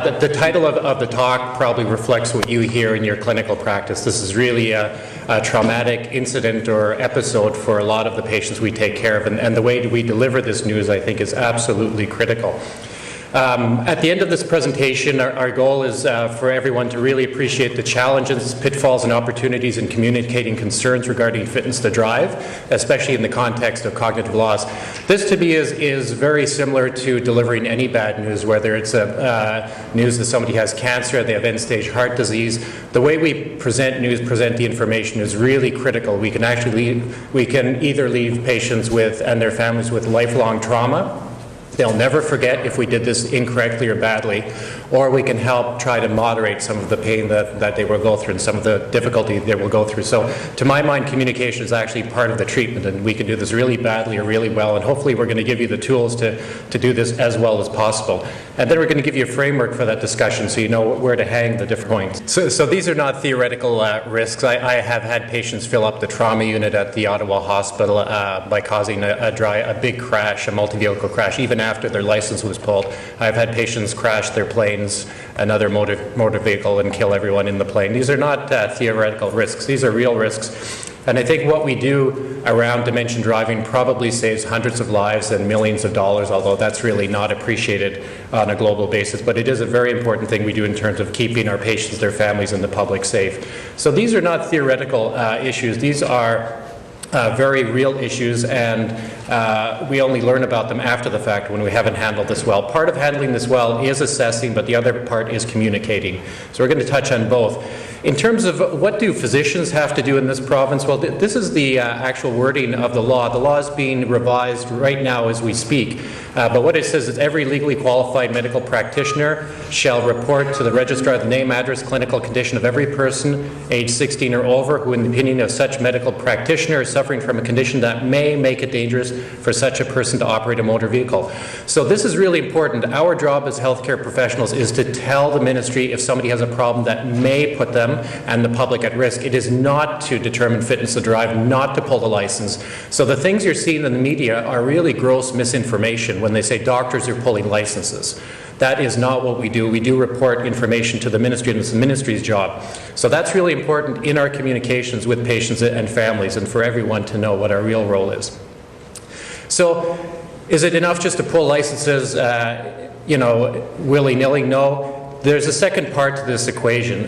The title of the talk probably reflects what you hear in your clinical practice. This is really a traumatic incident or episode for a lot of the patients we take care of, and the way we deliver this news, I think, is absolutely critical. At the end of this presentation, our goal is for everyone to really appreciate the challenges, pitfalls, and opportunities in communicating concerns regarding fitness to drive, especially in the context of cognitive loss. This, to me, is very similar to delivering any bad news, whether it's news that somebody has cancer, they have end-stage heart disease. The way we present news, present the information is really critical. We can either leave patients and their families with lifelong trauma. They'll never forget if we did this incorrectly or badly, or we can help try to moderate some of the pain that they will go through and some of the difficulty they will go through. So to my mind, communication is actually part of the treatment, and we can do this really badly or really well, and hopefully we're going to give you the tools to do this as well as possible. And then we're going to give you a framework for that discussion so you know where to hang the different points. So these are not theoretical risks. I have had patients fill up the trauma unit at the Ottawa Hospital by causing a big crash, a multi-vehicle crash, even after their license was pulled. I've had patients crash their planes, another motor vehicle, and kill everyone in the plane. These are not theoretical risks. These are real risks. And I think what we do around dementia driving probably saves hundreds of lives and millions of dollars, although that's really not appreciated on a global basis. But it is a very important thing we do in terms of keeping our patients, their families, and the public safe. So these are not theoretical issues. These are very real issues, and we only learn about them after the fact when we haven't handled this well. Part of handling this well is assessing, but the other part is communicating. So we're going to touch on both. In terms of what do physicians have to do in this province, well, this is the actual wording of the law. The law is being revised right now as we speak. But what it says is every legally qualified medical practitioner shall report to the registrar the name, address, clinical condition of every person age 16 or over who, in the opinion of such medical practitioner, is suffering from a condition that may make it dangerous for such a person to operate a motor vehicle. So this is really important. Our job as healthcare professionals is to tell the ministry if somebody has a problem that may put them and the public at risk. It is not to determine fitness to drive, not to pull the license. So the things you're seeing in the media are really gross misinformation when they say doctors are pulling licenses. That is not what we do. We do report information to the ministry, and it's the ministry's job. So that's really important in our communications with patients and families, and for everyone to know what our real role is. So is it enough just to pull licenses, willy-nilly? No. There's a second part to this equation.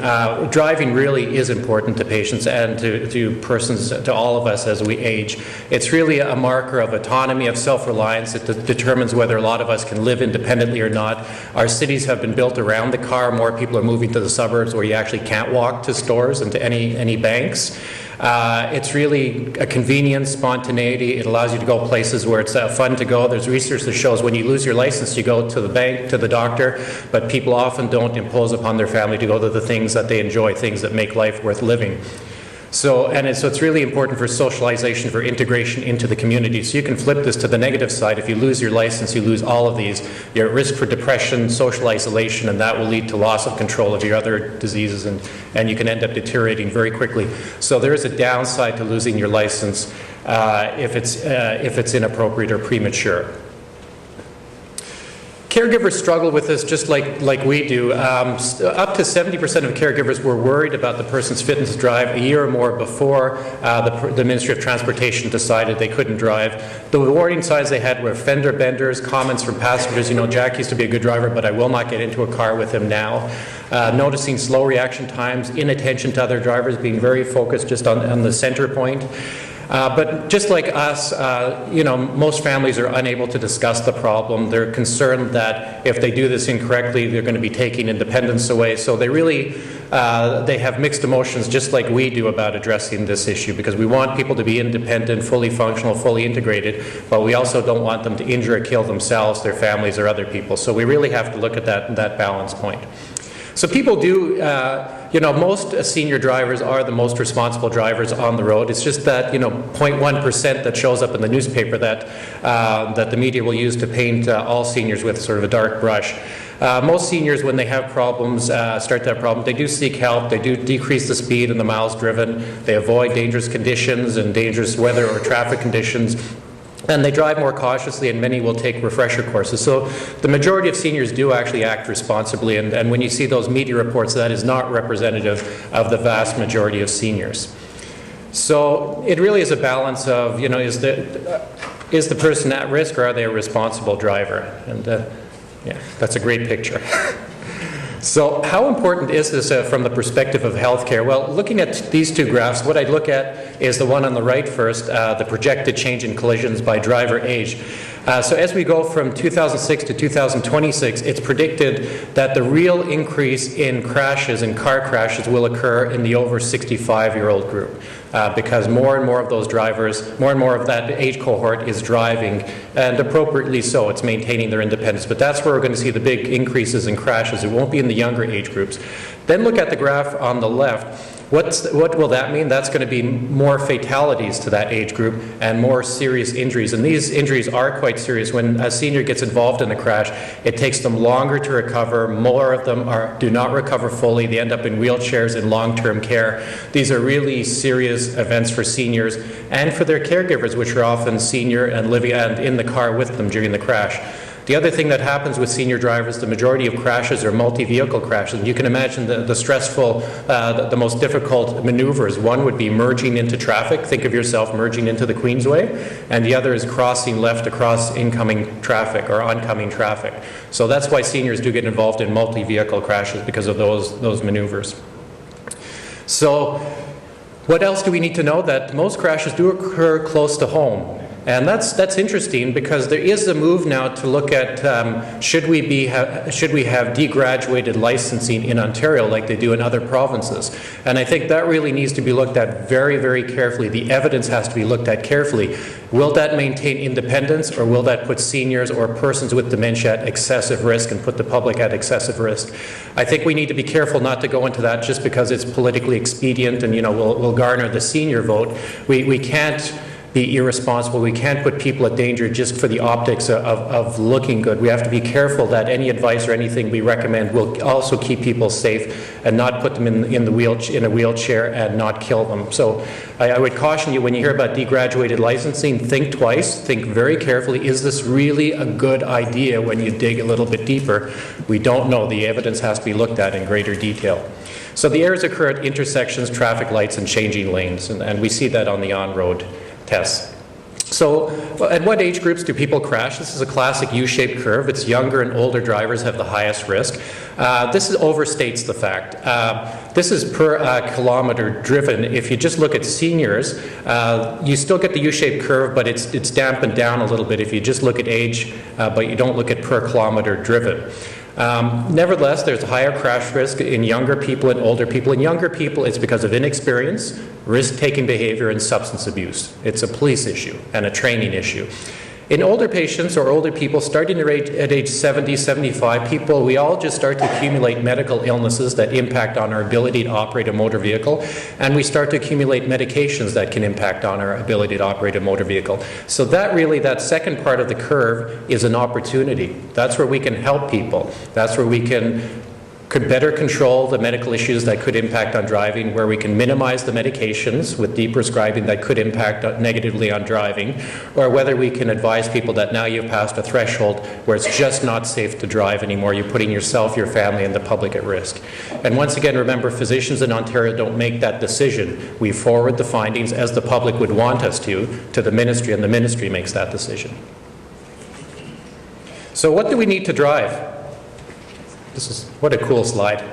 Driving really is important to patients and to persons, to all of us as we age. It's really a marker of autonomy, of self-reliance. It determines whether a lot of us can live independently or not. Our cities have been built around the car. More people are moving to the suburbs where you actually can't walk to stores and to any banks. It's really a convenience, spontaneity. It allows you to go places where it's fun to go. There's research that shows when you lose your license, you go to the bank, to the doctor, but people often don't impose upon their family to go to the things that they enjoy, things that make life worth living. So it's really important for socialization, for integration into the community. So you can flip this to the negative side. If you lose your license, you lose all of these. You're at risk for depression, social isolation, and that will lead to loss of control of your other diseases, and you can end up deteriorating very quickly. So there is a downside to losing your license if it's inappropriate or premature. Caregivers struggle with this just like we do. Up to 70% of caregivers were worried about the person's fitness to drive a year or more before the Ministry of Transportation decided they couldn't drive. The warning signs they had were fender benders, comments from passengers, Jack used to be a good driver, but I will not get into a car with him now. Noticing slow reaction times, inattention to other drivers, being very focused just on the center point. But just like us, most families are unable to discuss the problem. They're concerned that if they do this incorrectly, they're going to be taking independence away. So they have mixed emotions just like we do about addressing this issue, because we want people to be independent, fully functional, fully integrated, but we also don't want them to injure or kill themselves, their families, or other people. So we really have to look at that balance point. So people do, most senior drivers are the most responsible drivers on the road. It's just that, 0.1% that shows up in the newspaper that the media will use to paint all seniors with sort of a dark brush. Most seniors, when they have problems, start to have problems, they do seek help, they do decrease the speed and the miles driven, they avoid dangerous conditions and dangerous weather or traffic conditions. and they drive more cautiously, and many will take refresher courses. So the majority of seniors do actually act responsibly, and when you see those media reports, that is not representative of the vast majority of seniors. So it really is a balance of, you know, is the person at risk, or are they a responsible driver? And yeah, that's a great picture. So how important is this from the perspective of healthcare? Well, looking at these two graphs, what I'd look at is the one on the right first, the projected change in collisions by driver age. So as we go from 2006 to 2026, it's predicted that the real increase in crashes, in car crashes, will occur in the over 65-year-old group. Because more and more of those drivers, more and more of that age cohort is driving, and appropriately so. It's maintaining their independence. But that's where we're going to see the big increases in crashes. It won't be in the younger age groups. Then look at the graph on the left. What will that mean? That's going to be more fatalities to that age group and more serious injuries. And these injuries are quite serious. When a senior gets involved in a crash, it takes them longer to recover. More of them do not recover fully. They end up in wheelchairs in long-term care. These are really serious events for seniors and for their caregivers, which are often senior and living and in the car with them during the crash. The other thing that happens with senior drivers, the majority of crashes are multi-vehicle crashes. You can imagine the stressful, the most difficult maneuvers. One would be merging into traffic. Think of yourself merging into the Queensway. And the other is crossing left across incoming traffic or oncoming traffic. So that's why seniors do get involved in multi-vehicle crashes, because of those maneuvers. So what else do we need to know? That most crashes do occur close to home. And that's interesting, because there is a move now to look at should we have degraduated licensing in Ontario like they do in other provinces. And I think that really needs to be looked at very, very carefully. The evidence has to be looked at carefully. Will that maintain independence, or will that put seniors or persons with dementia at excessive risk and put the public at excessive risk? I think we need to be careful not to go into that just because it's politically expedient and, you know, will garner the senior vote. We can't be irresponsible. We can't put people at danger just for the optics of looking good. We have to be careful that any advice or anything we recommend will also keep people safe and not put them in a wheelchair and not kill them. So I would caution you, when you hear about degraduated licensing, think twice, think very carefully. Is this really a good idea? When you dig a little bit deeper, we don't know. The evidence has to be looked at in greater detail. So the errors occur at intersections, traffic lights, and changing lanes, and we see that on the on-road tests. So at what age groups do people crash? This is a classic U-shaped curve. It's younger and older drivers have the highest risk. This overstates the fact. This is per kilometer driven. If you just look at seniors, you still get the U-shaped curve, but it's dampened down a little bit if you just look at age, but you don't look at per kilometer driven. Nevertheless, there's a higher crash risk in younger people and older people. In younger people, it's because of inexperience, risk-taking behavior, and substance abuse. It's a police issue and a training issue. In older patients or older people, starting at age 70, 75, we all just start to accumulate medical illnesses that impact on our ability to operate a motor vehicle, and we start to accumulate medications that can impact on our ability to operate a motor vehicle. So that second part of the curve is an opportunity. That's where we can help people. That's where we could better control the medical issues that could impact on driving, where we can minimize the medications with deprescribing that could impact negatively on driving, or whether we can advise people that now you've passed a threshold where it's just not safe to drive anymore. You're putting yourself, your family, and the public at risk. And once again, remember, physicians in Ontario don't make that decision. We forward the findings, as the public would want us to the ministry, and the ministry makes that decision. So what do we need to drive? What a cool slide.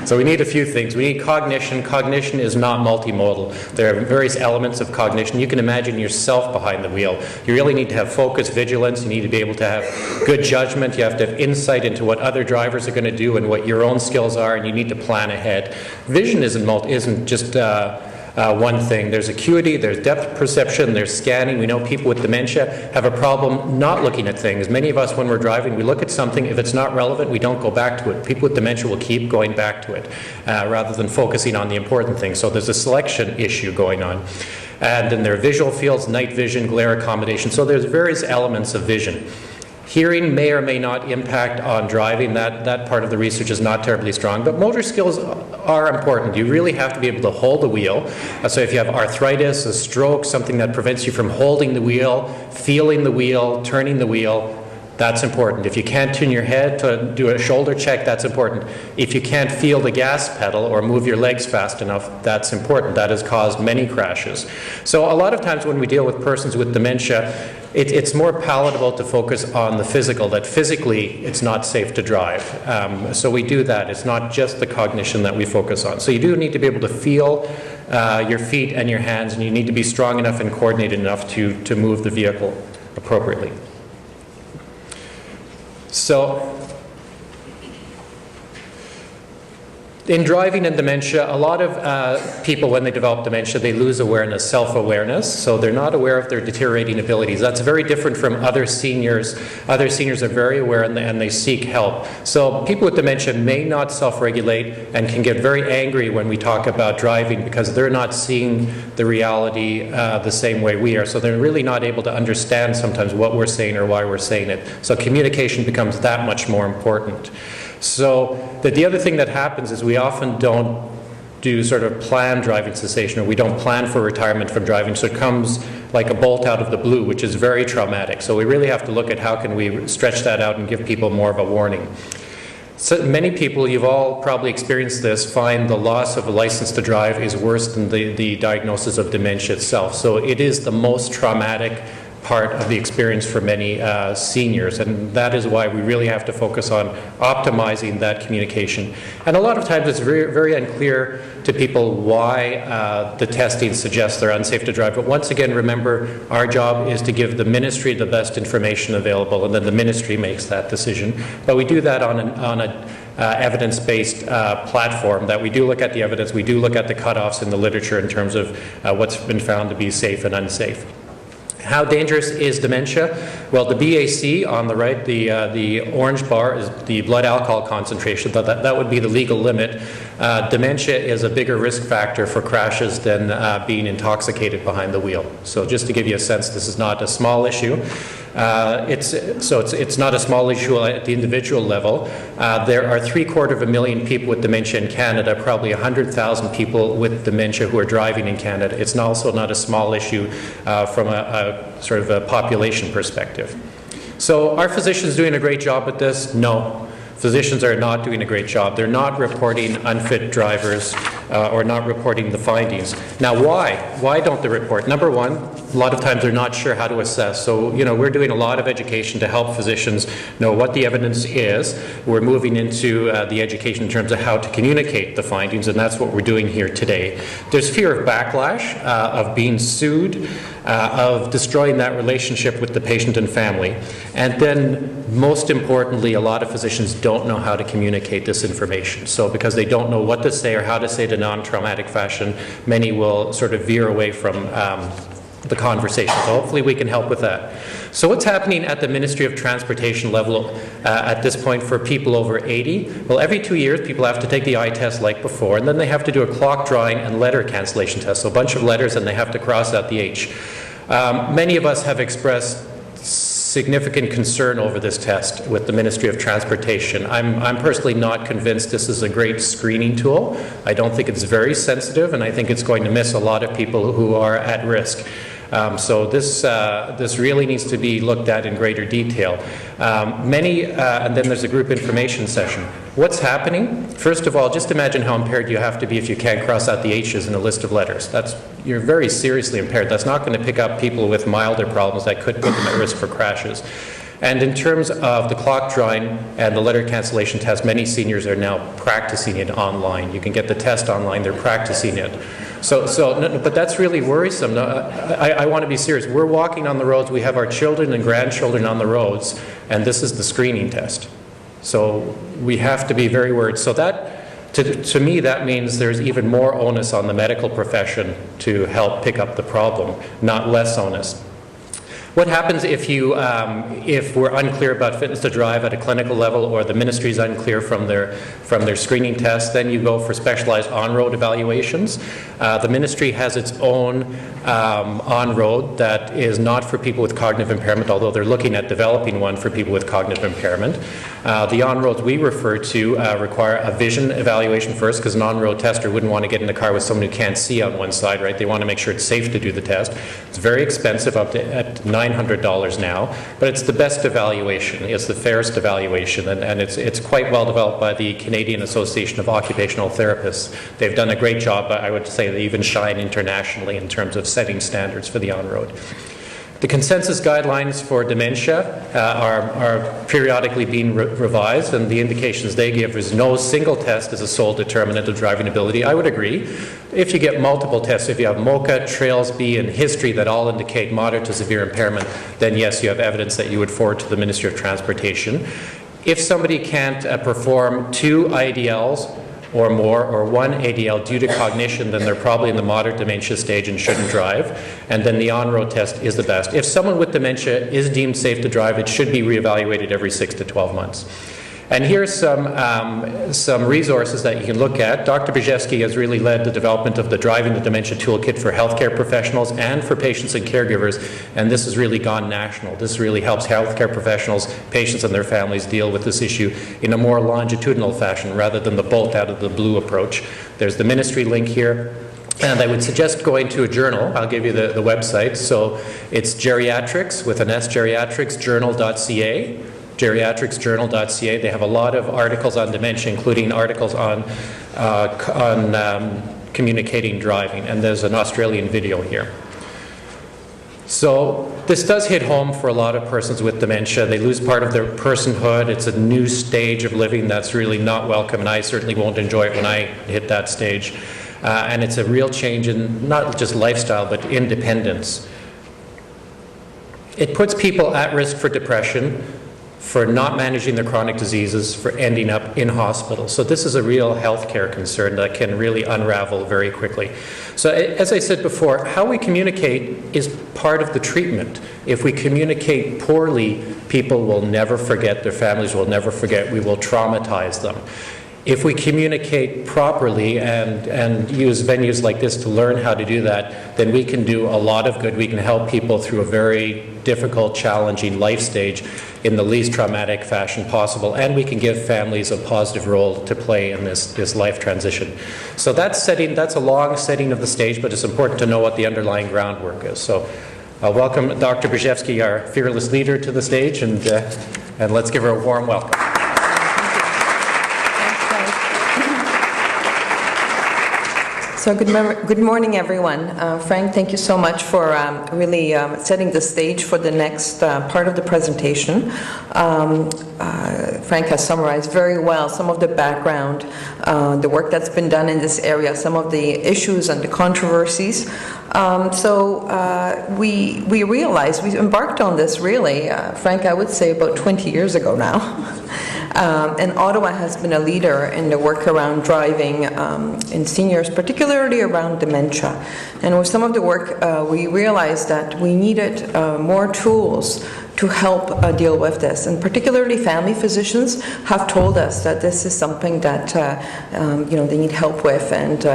So we need a few things. We need cognition. Cognition is not multimodal. There are various elements of cognition. You can imagine yourself behind the wheel. You really need to have focus, vigilance. You need to be able to have good judgment. You have to have insight into what other drivers are going to do and what your own skills are, and you need to plan ahead. Vision isn't just one thing. There's acuity, there's depth perception, there's scanning. We know people with dementia have a problem not looking at things. Many of us, when we're driving, we look at something. If it's not relevant, we don't go back to it. People with dementia will keep going back to it rather than focusing on the important things. So there's a selection issue going on. And then there are visual fields, night vision, glare accommodation. So there's various elements of vision. Hearing may or may not impact on driving. That part of the research is not terribly strong, but motor skills are important. You really have to be able to hold the wheel. So if you have arthritis, a stroke, something that prevents you from holding the wheel, feeling the wheel, turning the wheel, that's important. If you can't turn your head to do a shoulder check, that's important. If you can't feel the gas pedal or move your legs fast enough, that's important. That has caused many crashes. So a lot of times when we deal with persons with dementia, it's more palatable to focus on the physical, that physically it's not safe to drive. So we do that. It's not just the cognition that we focus on. So you do need to be able to feel your feet and your hands, and you need to be strong enough and coordinated enough to move the vehicle appropriately. So, in driving and dementia, a lot of people, when they develop dementia, they lose awareness, self-awareness, so they're not aware of their deteriorating abilities. That's very different from other seniors. Other seniors are very aware and they seek help. So people with dementia may not self-regulate and can get very angry when we talk about driving because they're not seeing the reality the same way we are. So they're really not able to understand sometimes what we're saying or why we're saying it. So communication becomes that much more important. So the other thing that happens is we often don't do sort of planned driving cessation, or we don't plan for retirement from driving, so it comes like a bolt out of the blue, which is very traumatic. So we really have to look at how can we stretch that out and give people more of a warning. So many people, you've all probably experienced this, find the loss of a license to drive is worse than the diagnosis of dementia itself. So it is the most traumatic part of the experience for many seniors, and that is why we really have to focus on optimizing that communication. And a lot of times it's very, very unclear to people why the testing suggests they're unsafe to drive. But once again, remember, our job is to give the ministry the best information available, and then the ministry makes that decision. But we do that on an evidence-based platform, that we do look at the evidence, we do look at the cutoffs in the literature in terms of what's been found to be safe and unsafe. How dangerous is dementia? Well, the BAC on the right, the orange bar, is the blood alcohol concentration. That would be the legal limit. Dementia is a bigger risk factor for crashes than being intoxicated behind the wheel. So just to give you a sense, this is not a small issue. It's not a small issue at the individual level. There are 750,000 people with dementia in Canada, probably 100,000 people with dementia who are driving in Canada. It's also not a small issue from a sort of a population perspective. So are physicians doing a great job at this? No. Physicians are not doing a great job. They're not reporting unfit drivers or not reporting the findings. Now, why? Why don't they report? Number one, a lot of times they're not sure how to assess. So, we're doing a lot of education to help physicians know what the evidence is. We're moving into the education in terms of how to communicate the findings, and that's what we're doing here today. There's fear of backlash, of being sued, of destroying that relationship with the patient and family. And then, most importantly, a lot of physicians don't know how to communicate this information. So because they don't know what to say or how to say it in a non-traumatic fashion, many will sort of veer away from the conversation. So hopefully we can help with that. So what's happening at the Ministry of Transportation level at this point for people over 80? Well, every 2 years people have to take the eye test like before, and then they have to do a clock drawing and letter cancellation test. So a bunch of letters, and they have to cross out the H. Many of us have expressed significant concern over this test with the Ministry of Transportation. I'm personally not convinced this is a great screening tool. I don't think it's very sensitive, and I think it's going to miss a lot of people who are at risk. So this really needs to be looked at in greater detail. And then there's a group information session. What's happening? First of all, just imagine how impaired you have to be if you can't cross out the H's in a list of letters. You're very seriously impaired. That's not going to pick up people with milder problems that could put them at risk for crashes. And in terms of the clock drawing and the letter cancellation test, many seniors are now practicing it online. You can get the test online, they're practicing it. But that's really worrisome. I want to be serious. We're walking on the roads, we have our children and grandchildren on the roads, and this is the screening test. So we have to be very worried. So to me, that means there's even more onus on the medical profession to help pick up the problem, not less onus. What happens if if we're unclear about fitness to drive at a clinical level, or the ministry is unclear from their screening tests? Then you go for specialized on-road evaluations. The ministry has its own on-road that is not for people with cognitive impairment, although they're looking at developing one for people with cognitive impairment. The on-roads we refer to require a vision evaluation first, because an on-road tester wouldn't want to get in the car with someone who can't see on one side, right? They want to make sure it's safe to do the test. It's very expensive, up to at $900 now, but it's the best evaluation. It's the fairest evaluation, and it's quite well developed by the Canadian Association of Occupational Therapists. They've done a great job. I would say they even shine internationally in terms of setting standards for the on-road. The consensus guidelines for dementia are periodically being revised, and the indications they give is no single test is a sole determinant of driving ability. I would agree. If you get multiple tests, if you have MOCA, TRAILS-B, and history that all indicate moderate to severe impairment, then yes, you have evidence that you would forward to the Ministry of Transportation. If somebody can't perform 2 IDLs or more, or 1 ADL due to cognition, then they're probably in the moderate dementia stage and shouldn't drive. And then the on-road test is the best. If someone with dementia is deemed safe to drive, it should be reevaluated every 6 to 12 months. And here's some resources that you can look at. Dr. Brzezski has really led the development of the Driving the Dementia Toolkit for healthcare professionals and for patients and caregivers, and this has really gone national. This really helps healthcare professionals, patients, and their families deal with this issue in a more longitudinal fashion rather than the bolt out of the blue approach. There's the ministry link here. And I would suggest going to a journal. I'll give you the website. So it's Geriatrics, with an S, geriatricsjournal.ca. geriatricsjournal.ca. They have a lot of articles on dementia, including articles on communicating driving, and there's an Australian video here. So this does hit home for a lot of persons with dementia. They lose part of their personhood. It's a new stage of living that's really not welcome, and I certainly won't enjoy it when I hit that stage. And it's a real change in not just lifestyle, but independence. It puts people at risk for depression, for not managing their chronic diseases, for ending up in hospital. So this is a real healthcare concern that can really unravel very quickly. So as I said before, how we communicate is part of the treatment. If we communicate poorly, people will never forget, their families will never forget, we will traumatize them. If we communicate properly and use venues like this to learn how to do that, then we can do a lot of good. We can help people through a very difficult, challenging life stage in the least traumatic fashion possible, and we can give families a positive role to play in this life transition. So that's a long setting of the stage, but it's important to know what the underlying groundwork is. So I'll welcome Dr. Brzezski, our fearless leader, to the stage, and let's give her a warm welcome. So good morning, everyone. Frank, thank you so much for really setting the stage for the next part of the presentation. Frank has summarized very well some of the background, the work that's been done in this area, some of the issues and the controversies. We realized, we embarked on this really, Frank, I would say about 20 years ago now. And Ottawa has been a leader in the work around driving in seniors, particularly around dementia. And with some of the work, we realized that we needed more tools to help deal with this. And particularly family physicians have told us that this is something that they need help with. And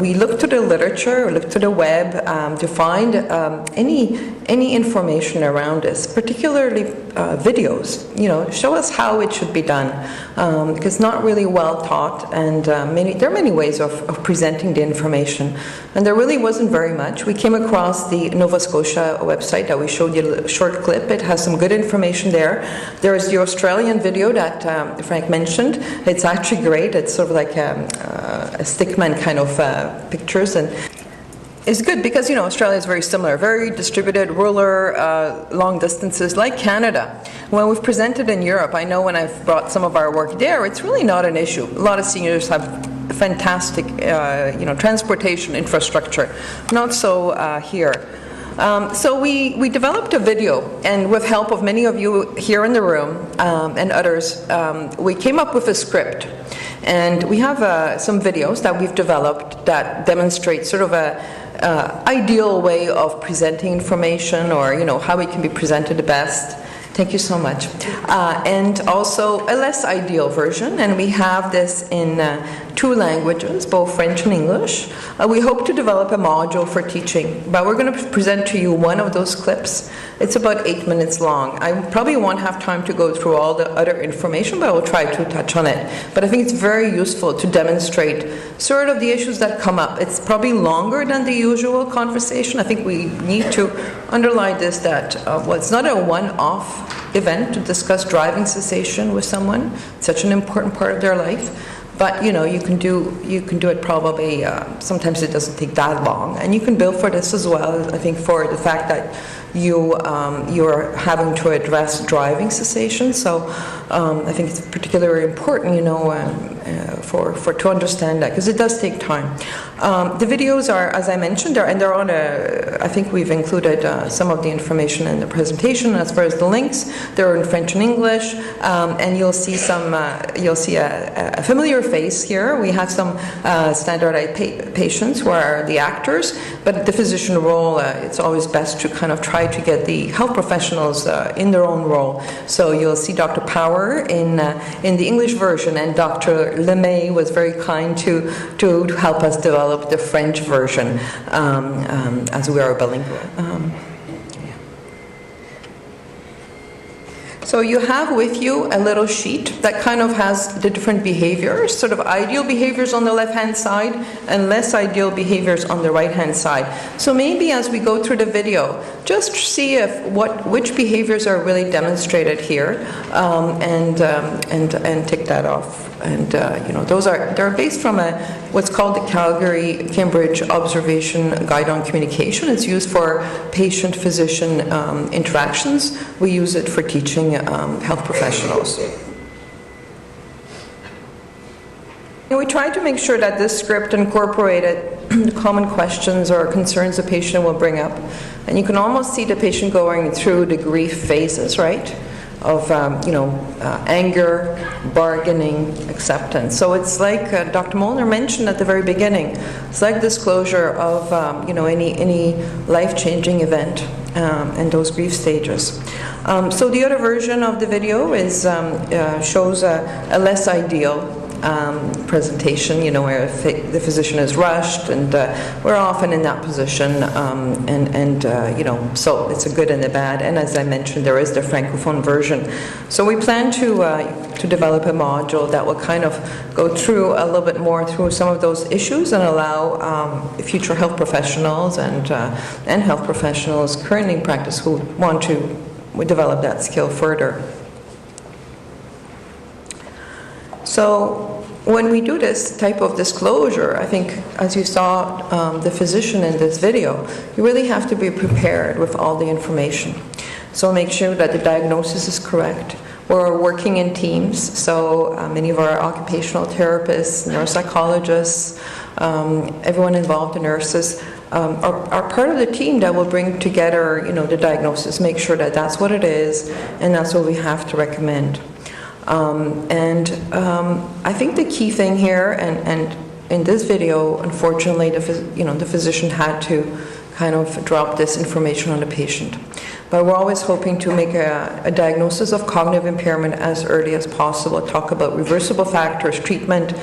we looked to the literature, looked to the web to find any information around this, particularly videos. Show us how it should be done, because not really well taught, and there are many ways of presenting the information. And there really wasn't very much. We came across the Nova Scotia website that we showed you a short clip. It has some good information there. There is the Australian video that Frank mentioned. It's actually great. It's sort of like a stickman kind of pictures, and it's good because Australia is very similar, very distributed, rural, long distances, like Canada. When we've presented in Europe, I know when I've brought some of our work there, it's really not an issue. A lot of seniors have fantastic, transportation infrastructure. Not so here. So we developed a video, and with help of many of you here in the room and others, we came up with a script. And we have some videos that we've developed that demonstrate sort of ideal way of presenting information, or how it can be presented the best. Thank you so much. And also a less ideal version, and we have this in 2 languages, both French and English. We hope to develop a module for teaching, but we're going to present to you one of those clips. It's about 8 minutes long. I probably won't have time to go through all the other information, but I will try to touch on it. But I think it's very useful to demonstrate sort of the issues that come up. It's probably longer than the usual conversation. I think we need to underline this, that it's not a one-off event to discuss driving cessation with someone. It's such an important part of their life. But you can do it probably. Sometimes it doesn't take that long, and you can build for this as well. I think for the fact that you're having to address driving cessation. So I think it's particularly important, for to understand that, because it does take time. The videos are, as I mentioned, they're on I think we've included some of the information in the presentation as far as the links. They're in French and English, and you'll see a familiar face here. We have some standardized patients who are the actors, but the physician role, it's always best to kind of try to get the health professionals in their own role. So you'll see Dr. Power in the English version, and Dr. Lemay was very kind to help us develop the French version as we are bilingual. So you have with you a little sheet that kind of has the different behaviors, sort of ideal behaviors on the left-hand side and less ideal behaviors on the right-hand side. So maybe as we go through the video, just see which behaviors are really demonstrated here, and tick that off. And they're based from what's called the Calgary-Cambridge Observation Guide on Communication. It's used for patient-physician interactions. We use it for teaching health professionals. And we try to make sure that this script incorporated the common questions or concerns the patient will bring up. And you can almost see the patient going through the grief phases, right? Of anger, bargaining, acceptance. So it's like Dr. Molnar mentioned at the very beginning. It's like disclosure of any life-changing event and those grief stages. So the other version of the video shows a less ideal presentation, where the physician is rushed, and we're often in that position, so it's a good and a bad. And as I mentioned, there is the Francophone version. So we plan to develop a module that will kind of go through a little bit more through some of those issues and allow future health professionals and health professionals currently in practice who want to develop that skill further. So when we do this type of disclosure, I think, as you saw the physician in this video, you really have to be prepared with all the information. So make sure that the diagnosis is correct. We're working in teams, so many of our occupational therapists, neuropsychologists, everyone involved, the nurses, are part of the team that will bring together, the diagnosis, make sure that that's what it is, and that's what we have to recommend. I think the key thing here, and in this video, unfortunately, the physician had to kind of drop this information on the patient. But we're always hoping to make a diagnosis of cognitive impairment as early as possible, talk about reversible factors, treatment,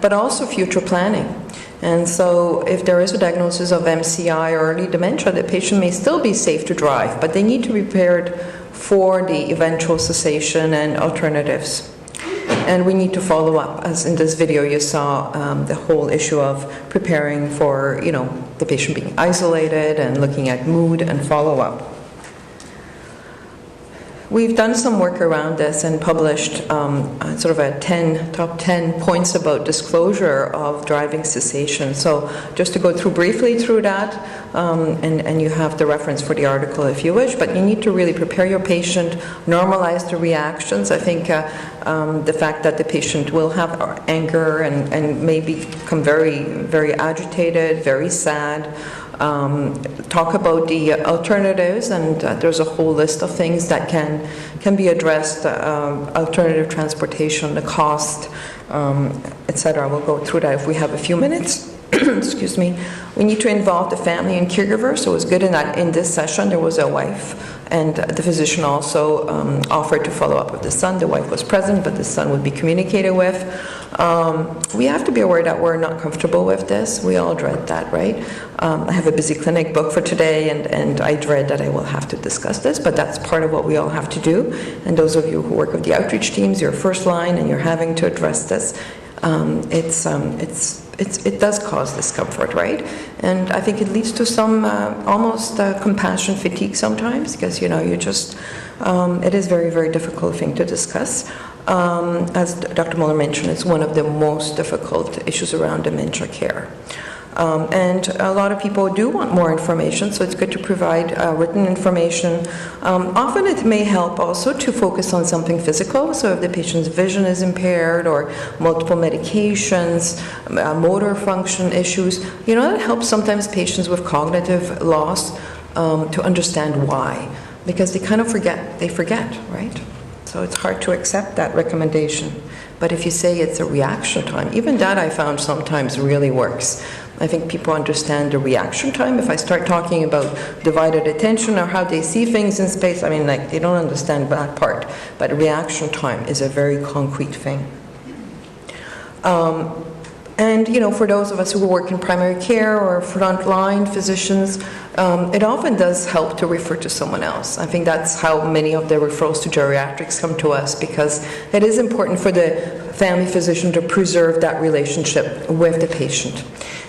but also future planning. And so if there is a diagnosis of MCI or early dementia, the patient may still be safe to drive, but they need to be prepared for the eventual cessation and alternatives. And we need to follow up, as in this video you saw the whole issue of preparing for, the patient being isolated and looking at mood and follow-up. We've done some work around this and published sort of a top 10 points about disclosure of driving cessation. So just to go briefly through that, and you have the reference for the article if you wish, but you need to really prepare your patient, normalize the reactions. I think the fact that the patient will have anger and may become very, very agitated, very sad. Talk about the alternatives, and there's a whole list of things that can be addressed, alternative transportation, the cost, etc. We'll go through that if we have a few minutes. excuse me, we need to involve the family and caregiver. So it was good in this session there was a wife, and the physician also offered to follow up with the son. The wife was present, but the son would be communicated with. We have to be aware that we're not comfortable with this. We all dread that, right? I have a busy clinic booked for today, and I dread that I will have to discuss this, but that's part of what we all have to do. And those of you who work with the outreach teams, you're first line, and you're having to address this. It does cause discomfort, right? And I think it leads to some almost compassion fatigue sometimes, because you just it is very, very difficult thing to discuss. As Dr. Muller mentioned, it's one of the most difficult issues around dementia care. And a lot of people do want more information, so it's good to provide written information. Often it may help also to focus on something physical, so if the patient's vision is impaired or multiple medications, motor function issues, that helps sometimes patients with cognitive loss to understand why, because they kind of forget, right? So it's hard to accept that recommendation. But if you say it's a reaction time, even that I found sometimes really works. I think people understand the reaction time. If I start talking about divided attention or how they see things in space, they don't understand that part. But reaction time is a very concrete thing. And, for those of us who work in primary care or frontline physicians, it often does help to refer to someone else. I think that's how many of the referrals to geriatrics come to us, because it is important for the family physician to preserve that relationship with the patient.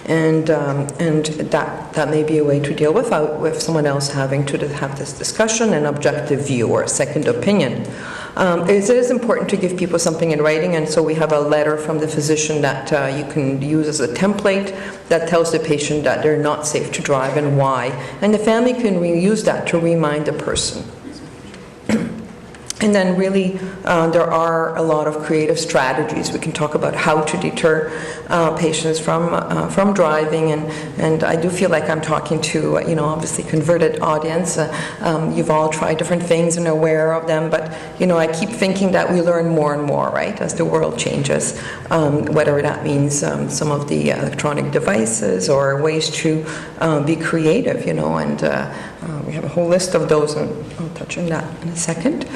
And that may be a way to deal with someone else having to have this discussion, an objective view or a second opinion. It is important to give people something in writing, and so we have a letter from the physician that you can use as a template that tells the patient that they're not safe to drive and why. And the family can use that to remind the person. And then really, there are a lot of creative strategies. We can talk about how to deter patients from driving, and I do feel like I'm talking to, obviously converted audience. You've all tried different things and are aware of them, but, I keep thinking that we learn more and more, right, as the world changes, whether that means some of the electronic devices or ways to be creative, and we have a whole list of those, and I'll touch on that in a second.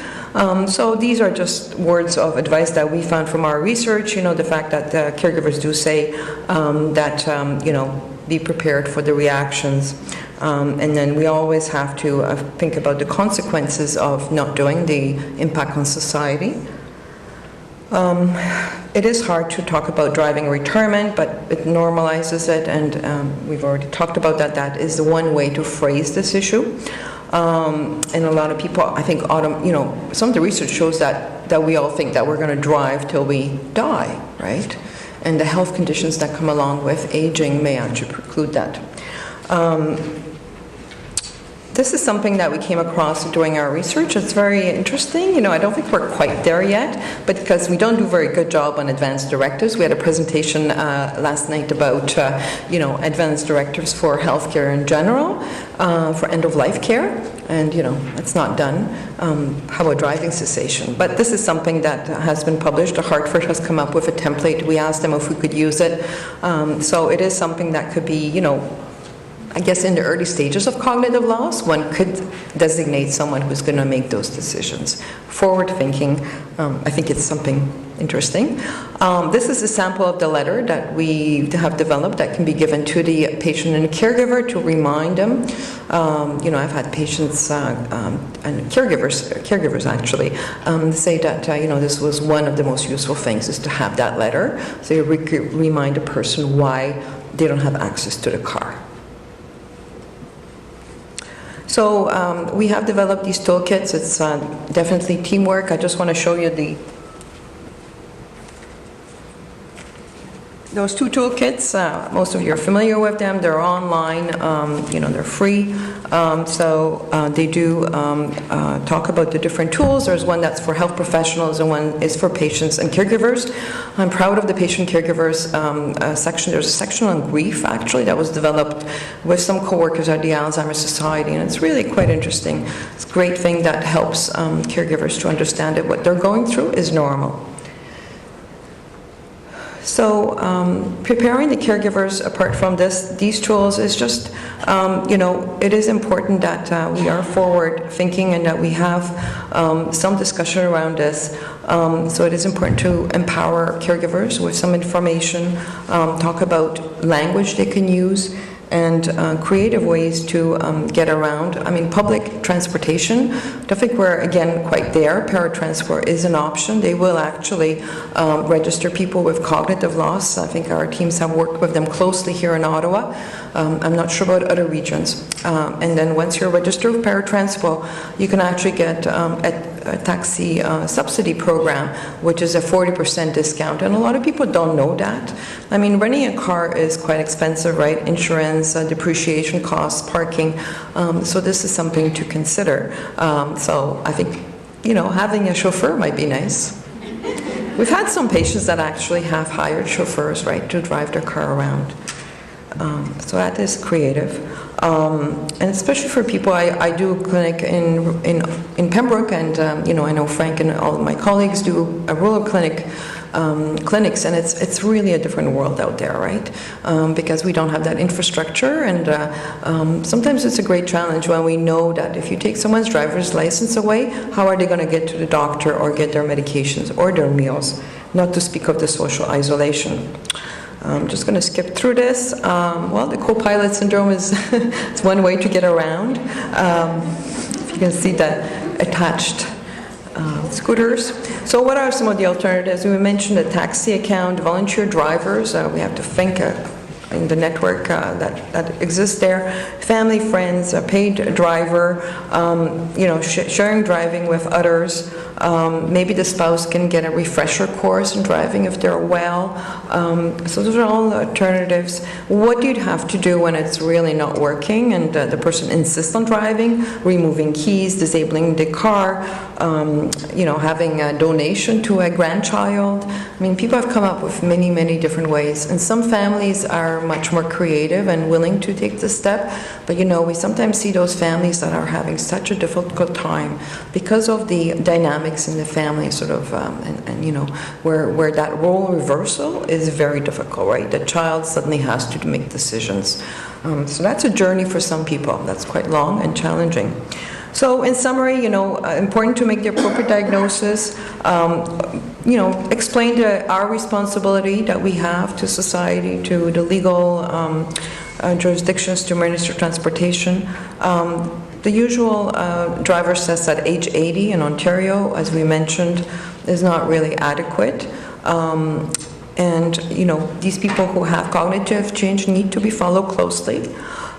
So these are just words of advice that we found from our research. The fact that caregivers do say that, be prepared for the reactions. And then we always have to think about the consequences of not doing, the impact on society. It is hard to talk about driving retirement, but it normalizes it, and we've already talked about that. That is the one way to phrase this issue. And a lot of people, I think, some of the research shows that we all think that we're going to drive till we die, right? And the health conditions that come along with aging may actually preclude that. This is something that we came across doing our research. It's very interesting. I don't think we're quite there yet, but because we don't do a very good job on advanced directives. We had a presentation last night about, advanced directives for healthcare in general, for end-of-life care, and, it's not done. How about driving cessation? But this is something that has been published. Hartford has come up with a template. We asked them if we could use it. So it is something that could be, I guess in the early stages of cognitive loss, one could designate someone who's going to make those decisions. Forward thinking, I think it's something interesting. This is a sample of the letter that we have developed that can be given to the patient and caregiver to remind them. I've had patients and caregivers actually, say that, this was one of the most useful things is to have that letter. So you remind a person why they don't have access to the car. So we have developed these toolkits. It's definitely teamwork. I just want to show you those two toolkits. Most of you are familiar with them. They're online. They're free. So they do talk about the different tools. There's one that's for health professionals and one is for patients and caregivers. I'm proud of the patient caregivers section. There's a section on grief, actually, that was developed with some coworkers at the Alzheimer's Society, and it's really quite interesting. It's a great thing that helps caregivers to understand that what they're going through is normal. So preparing the caregivers apart from these tools is just, it is important that we are forward thinking and that we have some discussion around this. So it is important to empower caregivers with some information, talk about language they can use, and creative ways to get around. I mean, public transportation, I don't think we're, again, quite there. Paratransport is an option. They will actually register people with cognitive loss. I think our teams have worked with them closely here in Ottawa. I'm not sure about other regions. And then once you're registered with paratransport, you can actually get a taxi subsidy program, which is a 40% discount. And a lot of people don't know that. I mean, renting a car is quite expensive, right? Insurance, depreciation costs, parking. So this is something to consider. So I think, having a chauffeur might be nice. We've had some patients that actually have hired chauffeurs, right, to drive their car around. So that is creative. And especially for people, I do a clinic in Pembroke, and I know Frank and all of my colleagues do a rural clinics, and it's really a different world out there, right? Because we don't have that infrastructure, and sometimes it's a great challenge when we know that if you take someone's driver's license away, how are they going to get to the doctor or get their medications or their meals? Not to speak of the social isolation. I'm just going to skip through this. Well, the co-pilot syndrome is it's one way to get around. If you can see the attached scooters. So what are some of the alternatives? We mentioned a taxi account, volunteer drivers. We have to think in the network that exists there. Family, friends, a paid driver, sharing driving with others. Maybe the spouse can get a refresher course in driving if they're well. So those are all alternatives. What do you have to do when it's really not working and the person insists on driving? Removing keys, disabling the car, having a donation to a grandchild. I mean, people have come up with many, many different ways. And some families are much more creative and willing to take this step. But we sometimes see those families that are having such a difficult time because of the dynamics in the family, sort of, where that role reversal is very difficult, right? The child suddenly has to make decisions. So that's a journey for some people. That's quite long and challenging. So in summary, important to make the appropriate diagnosis, explain our responsibility that we have to society, to the legal jurisdictions to minister transportation. The usual driver's test at age 80 in Ontario, as we mentioned, is not really adequate. And these people who have cognitive change need to be followed closely.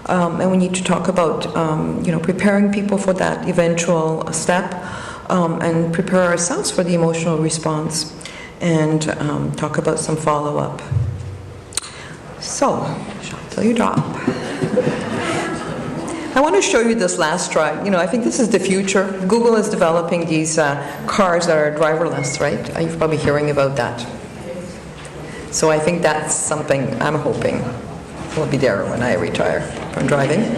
And we need to talk about, preparing people for that eventual step and prepare ourselves for the emotional response and talk about some follow-up. So, till you drop. I want to show you this last slide. I think this is the future. Google is developing these cars that are driverless, right? You're probably hearing about that. So I think that's something I'm hoping will be there when I retire from driving.